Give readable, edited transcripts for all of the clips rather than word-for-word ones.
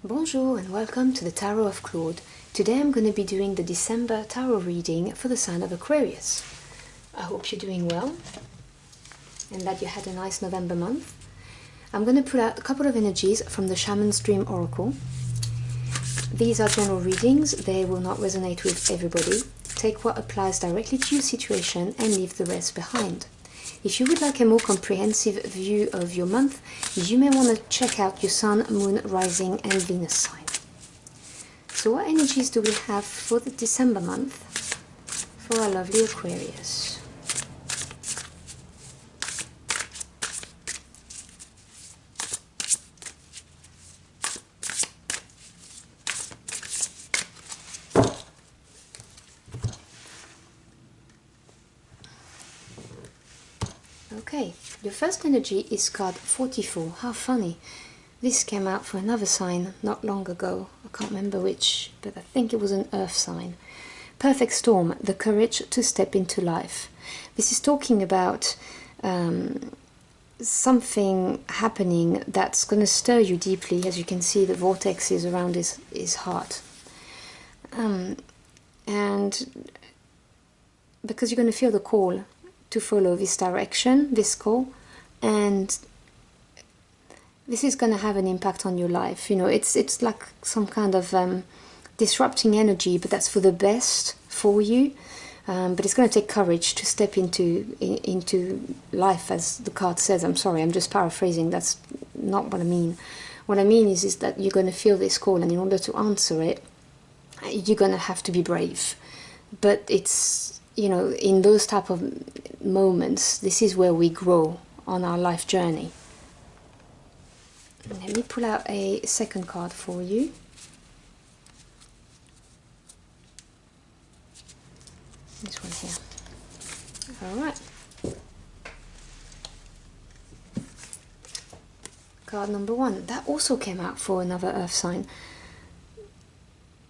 Bonjour and welcome to the Tarot of Claude. Today I'm going to be doing the December tarot reading for the sign of Aquarius. I hope you're doing well and that you had a nice November month. I'm going to pull out a couple of energies from the Shaman's Dream Oracle. These are general readings, they will not resonate with everybody. Take what applies directly to your situation and leave the rest behind. If you would like a more comprehensive view of your month, you may want to check out your Sun, Moon, Rising and Venus sign. So what energies do we have for the December month for our lovely Aquarius? Okay, your first energy is card 44. How funny. This came out for another sign not long ago. I can't remember which, but I think it was an earth sign. Perfect storm, the courage to step into life. This is talking about something happening that's going to stir you deeply. As you can see, the vortex is around his heart. And because you're going to feel the call to follow this direction, this call, and this is going to have an impact on your life. You know, it's like some kind of disrupting energy, but that's for the best for you. But it's going to take courage to step into life, as the card says. I'm sorry, I'm just paraphrasing. That's not what I mean. What I mean is that you're going to feel this call, and in order to answer it, you're going to have to be brave. But it's, you know, in those type of moments, this is where we grow on our life journey. Let me pull out a second card for you. This one here. Alright. Card number 1. That also came out for another earth sign,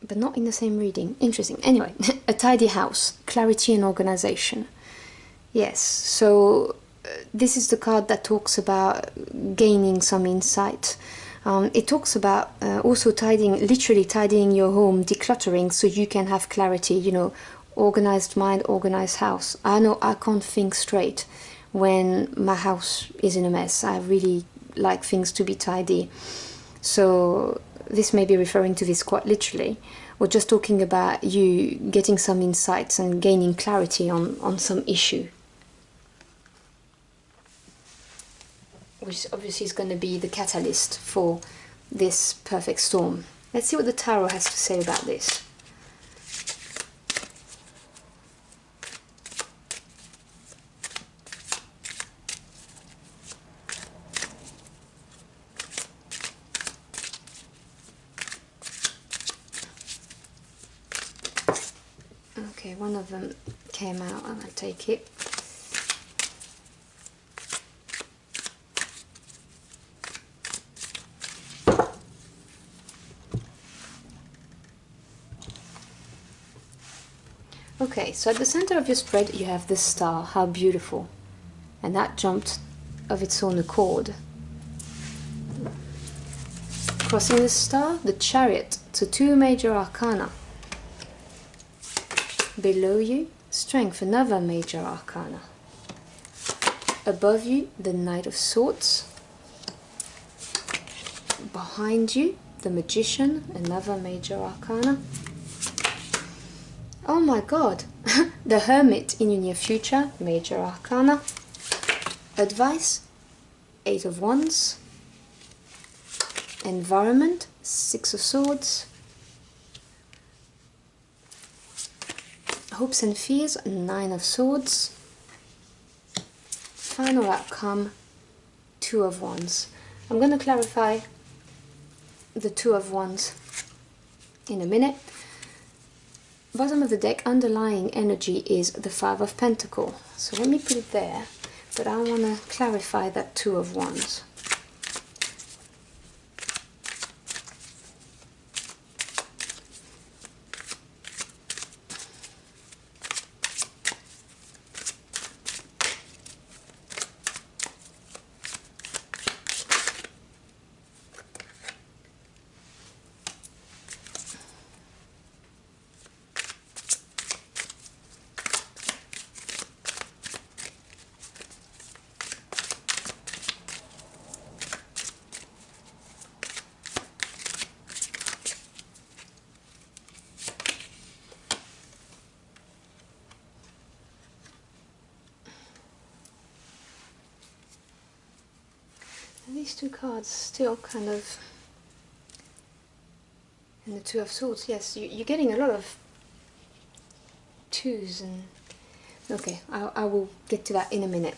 but not in the same reading. Interesting. Anyway, a tidy house, clarity and organization. Yes, so this is the card that talks about gaining some insight. It talks about also literally tidying your home, decluttering, so you can have clarity, you know, organized mind, organized house. I know I can't think straight when my house is in a mess. I really like things to be tidy. So this may be referring to this quite literally, or just talking about you getting some insights and gaining clarity on some issue, which obviously is going to be the catalyst for this perfect storm. Let's see what the tarot has to say about this. Okay, one of them came out, and I'll take it. Okay, so at the center of your spread you have the star. How beautiful. And that jumped of its own accord. Crossing the star, the chariot, so 2 major arcana. Below you, strength, another major arcana. Above you, the Knight of Swords. Behind you, the Magician, another major arcana. Oh my god, the Hermit in your near future, major arcana. Advice, 8 of Wands. Environment, 6 of Swords. Hopes and fears, 9 of Swords. Final outcome, 2 of Wands. I'm going to clarify the 2 of Wands in a minute. Bottom of the deck, underlying energy is the 5 of Pentacles. So let me put it there, but I want to clarify that 2 of Wands. these two cards still kind of, and the Two of Swords, yes, you're getting a lot of twos, and okay, I will get to that in a minute.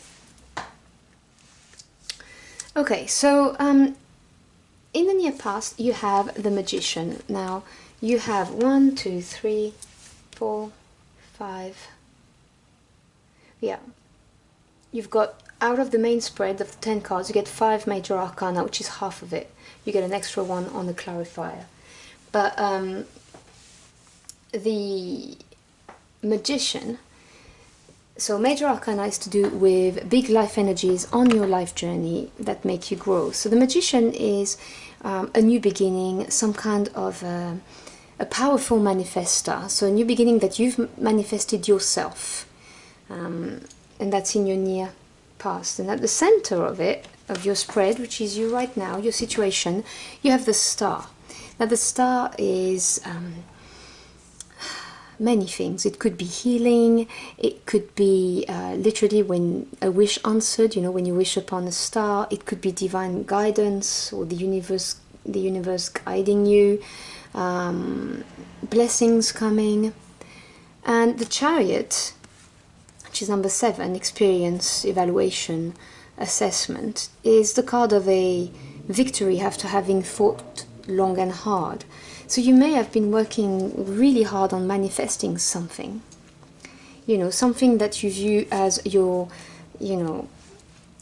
Okay, so in the near past you have the Magician. Now you have 1, 2, 3, 4, 5, yeah, you've got, out of the main spread of the 10 cards, you get 5 major arcana, which is half of it. You get an extra one on the clarifier. But the Magician, so major arcana is to do with big life energies on your life journey that make you grow. So the Magician is a new beginning, some kind of a powerful manifester. So a new beginning that you've manifested yourself. And that's in your near past. And at the center of it, of your spread, which is you right now, your situation, you have the Star. Now the Star is many things. It could be healing, it could be literally when a wish answered, you know, when you wish upon a star. It could be divine guidance, or the universe guiding you, blessings coming. And the Chariot, which is number 7, experience, evaluation, assessment, is the card of a victory after having fought long and hard. So you may have been working really hard on manifesting something, you know, something that you view as your, you know,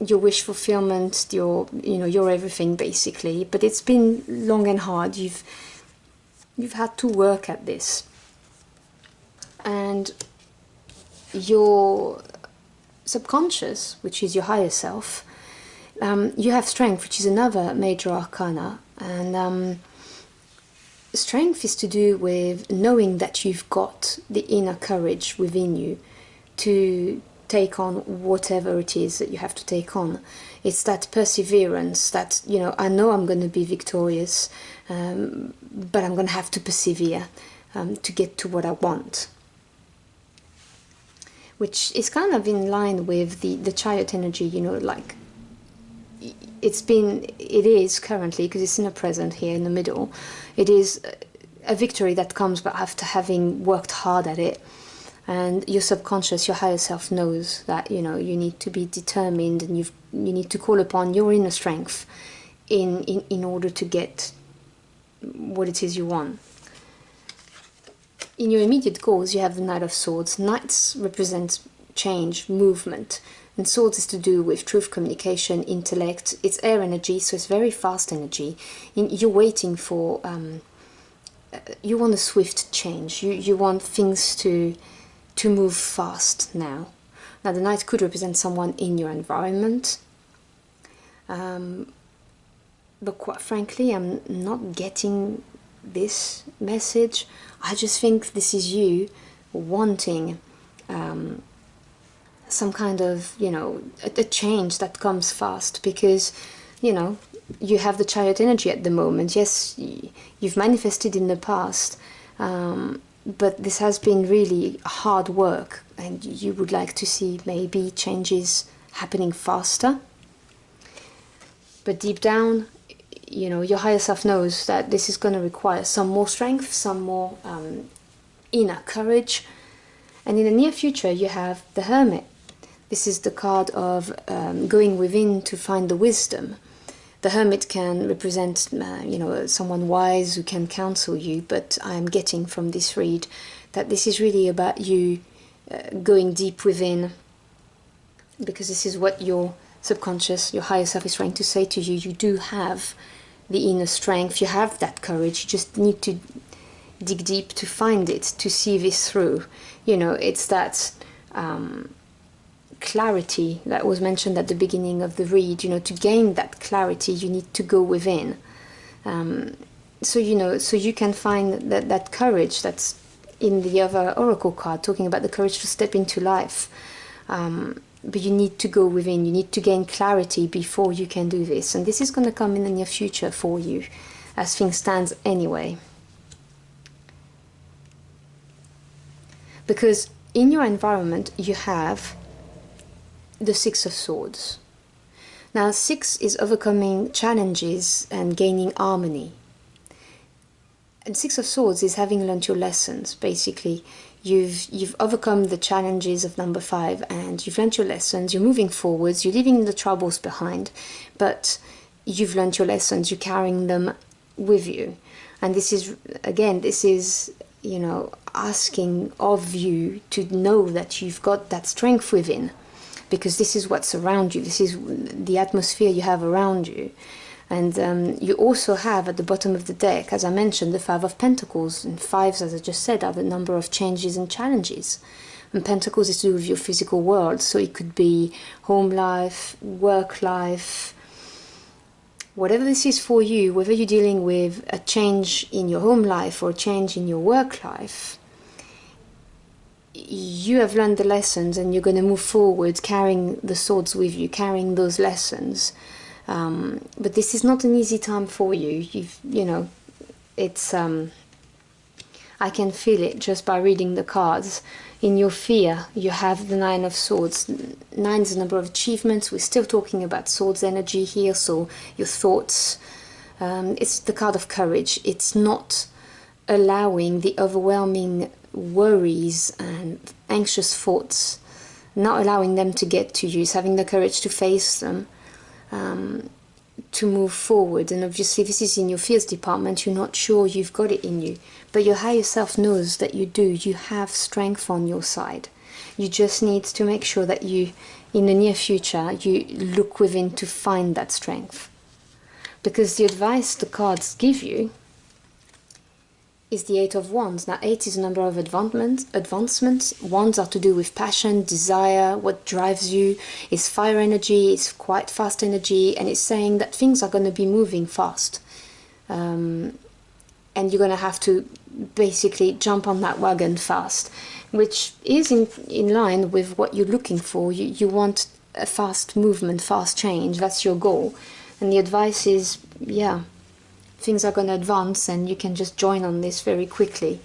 your wish fulfillment, your, you know, your everything basically. But it's been long and hard. You've had to work at this, and your subconscious, which is your higher self, you have strength, which is another major arcana, and strength is to do with knowing that you've got the inner courage within you to take on whatever it is that you have to take on. It's that perseverance that, you know, I know I'm going to be victorious, but I'm going to have to persevere to get to what I want. Which is kind of in line with the Chariot energy, you know, like it is currently, because it's in the present here in the middle, it is a victory that comes after having worked hard at it. And your subconscious, your higher self knows that, you know, you need to be determined, and you need to call upon your inner strength in order to get what it is you want. In your immediate goals, you have the Knight of Swords. Knights represent change, movement, and Swords is to do with truth, communication, intellect. It's air energy, so it's very fast energy. You're waiting for, you want a swift change. You want things to move fast now. Now the Knight could represent someone in your environment, but quite frankly, I'm not getting this message. I just think this is you wanting some kind of, you know, a change that comes fast, because, you know, you have the Chariot energy at the moment. Yes, you've manifested in the past, but this has been really hard work, and you would like to see maybe changes happening faster. But deep down, you know, your higher self knows that this is going to require some more strength, some more inner courage. And in the near future, you have the Hermit. This is the card of going within to find the wisdom. The Hermit can represent, you know, someone wise who can counsel you, but I'm getting from this read that this is really about you going deep within, because this is what your subconscious, your higher self is trying to say to you. You do have the inner strength, you have that courage, you just need to dig deep to find it, to see this through. You know, it's that clarity that was mentioned at the beginning of the read. You know, to gain that clarity, you need to go within. So, you know, so you can find that courage that's in the other oracle card, talking about the courage to step into life. But you need to go within, you need to gain clarity before you can do this. And this is going to come in the near future for you, as things stand anyway. Because in your environment, you have the Six of Swords. Now 6 is overcoming challenges and gaining harmony. And 6 of Swords is having learned your lessons, basically. You've overcome the challenges of number 5 and you've learned your lessons, you're moving forwards, you're leaving the troubles behind, but you've learned your lessons, you're carrying them with you. And this is, again, this is, you know, asking of you to know that you've got that strength within, because this is what's around you, this is the atmosphere you have around you. And you also have at the bottom of the deck, as I mentioned, the 5 of Pentacles. And 5s, as I just said, are the number of changes and challenges. And Pentacles is to do with your physical world. So it could be home life, work life, whatever this is for you, whether you're dealing with a change in your home life or a change in your work life, you have learned the lessons and you're going to move forward carrying the swords with you, carrying those lessons. But this is not an easy time for you. You know, it's I can feel it just by reading the cards. In your fear, you have the 9 of Swords. 9 is the number of achievements. We're still talking about swords energy here, so your thoughts. It's the card of courage. It's not allowing the overwhelming worries and anxious thoughts, not allowing them to get to you. It's having the courage to face them. To move forward. And obviously this is in your fears department, you're not sure you've got it in you, but your higher self knows that you do. You have strength on your side. You just need to make sure that you, in the near future, you look within to find that strength, because the advice the cards give you is the 8 of Wands. Now 8 is a number of advancements. Wands are to do with passion, desire, what drives you. It's fire energy, it's quite fast energy, and it's saying that things are going to be moving fast. And you're going to have to basically jump on that wagon fast, which is in line with what you're looking for. You want a fast movement, fast change, that's your goal. And the advice is, yeah, things are going to advance and you can just join on this very quickly.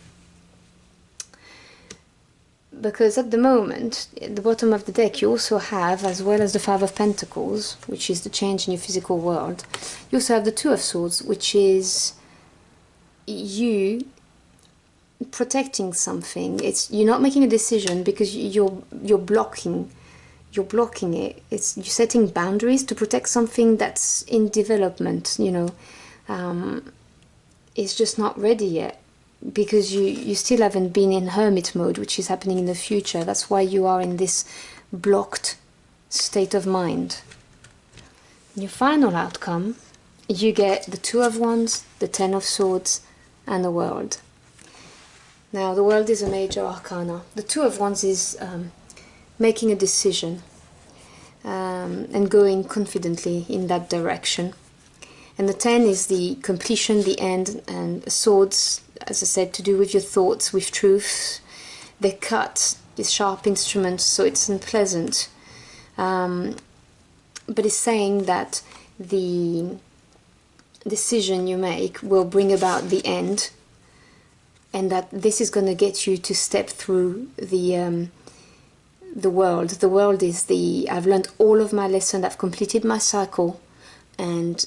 Because at the moment, at the bottom of the deck, you also have, as well as the 5 of Pentacles, which is the change in your physical world, you also have the 2 of Swords, which is you protecting something. It's you're not making a decision because you're blocking it. It's you're setting boundaries to protect something that's in development, you know. It's just not ready yet because you still haven't been in hermit mode, which is happening in the future. That's why you are in this blocked state of mind. Your final outcome, you get the 2 of Wands, the 10 of Swords, and the World. Now the World is a major arcana. The 2 of Wands is making a decision and going confidently in that direction. And the 10 is the completion, the end, and Swords, as I said, to do with your thoughts, with truth. They cut, these sharp instruments, so it's unpleasant. But it's saying that the decision you make will bring about the end, and that this is going to get you to step through the world. The world is I've learned all of my lessons, I've completed my cycle, and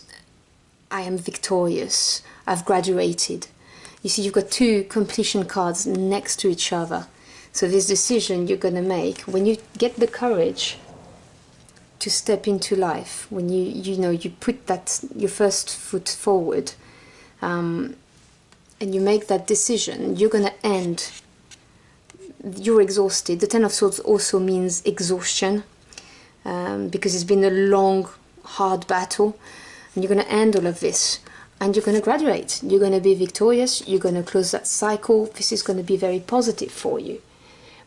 I am victorious. I've graduated. You see, you've got 2 completion cards next to each other. So this decision you're going to make, when you get the courage to step into life, when you put that your first foot forward, and you make that decision, you're going to end. You're exhausted. The 10 of Swords also means exhaustion, because it's been a long, hard battle. And you're going to end all of this, and you're going to graduate. You're going to be victorious. You're going to close that cycle. This is going to be very positive for you.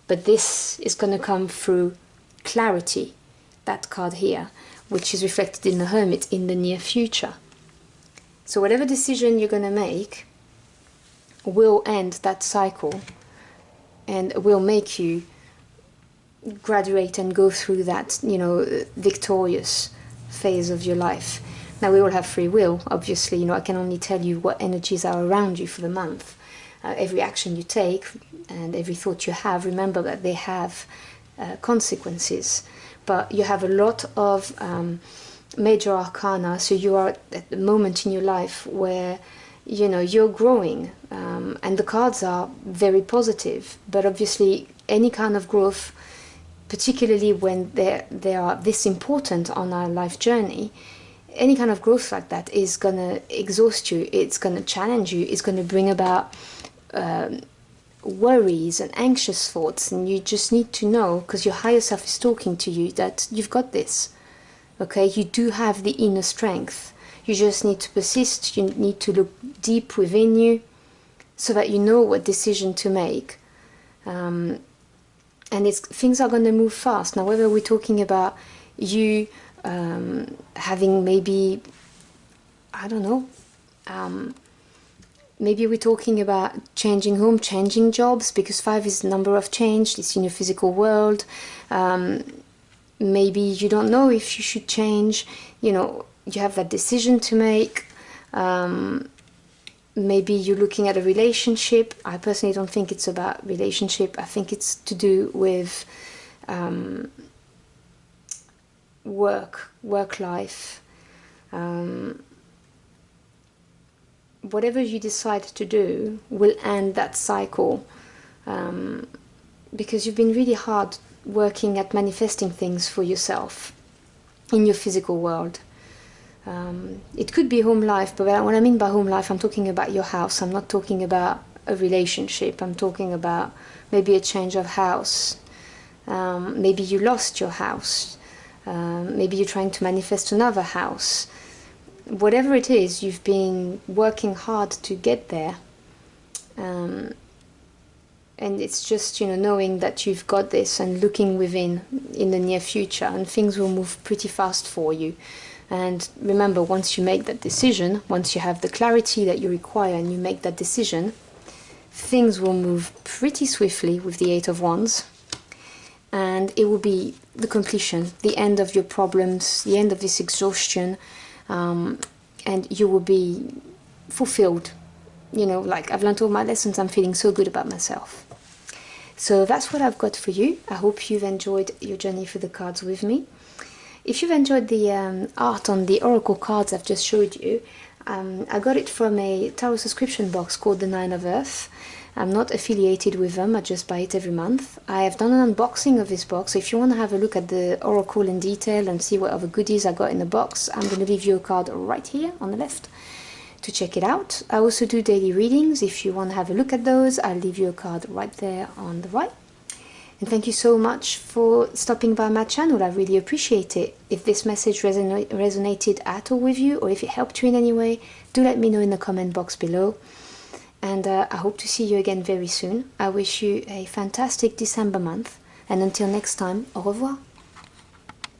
But this is going to come through clarity, that card here, which is reflected in the Hermit in the near future. So whatever decision you're going to make will end that cycle and will make you graduate and go through that, victorious phase of your life. Now, we all have free will, obviously. I can only tell you what energies are around you for the month. Every action you take and every thought you have, remember that they have consequences. But you have a lot of major arcana, so you are at the moment in your life where, you know, you're growing, and the cards are very positive, but obviously any kind of growth, particularly when they are this important on our life journey, any kind of growth like that is going to exhaust you, it's going to challenge you, it's going to bring about worries and anxious thoughts, and you just need to know, because your higher self is talking to you, that you've got this. Okay, you do have the inner strength. You just need to persist, you need to look deep within you so that you know what decision to make. And things are going to move fast. Now, whether we're talking about you having maybe, I don't know, maybe we're talking about changing home, changing jobs, because 5 is the number of change, it's in your physical world. Maybe you don't know if you should change, you know, you have that decision to make. Maybe you're looking at a relationship. I personally don't think it's about relationship. I think it's to do with work life. Whatever you decide to do will end that cycle, because you've been really hard working at manifesting things for yourself in your physical world. It could be home life, but what I mean by home life, I'm talking about your house. I'm not talking about a relationship. I'm talking about maybe a change of house. Maybe you lost your house. Maybe you're trying to manifest another house. Whatever it is, you've been working hard to get there. And it's just, you know, knowing that you've got this and looking within in the near future, and things will move pretty fast for you. And remember, once you make that decision, once you have the clarity that you require and you make that decision, things will move pretty swiftly with the 8 of Wands. And it will be the completion, the end of your problems, the end of this exhaustion, and you will be fulfilled. You know, like, I've learned all my lessons, I'm feeling so good about myself. So that's what I've got for you. I hope you've enjoyed your journey through the cards with me. If you've enjoyed the art on the oracle cards I've just showed you, I got it from a tarot subscription box called the 9 of Earth. I'm not affiliated with them, I just buy it every month. I have done an unboxing of this box, so if you want to have a look at the oracle in detail and see what other goodies I got in the box, I'm going to leave you a card right here on the left to check it out. I also do daily readings. If you want to have a look at those, I'll leave you a card right there on the right. And thank you so much for stopping by my channel. I really appreciate it. If this message resonated at all with you, or if it helped you in any way, do let me know in the comment box below. And I hope to see you again very soon. I wish you a fantastic December month. And until next time, au revoir.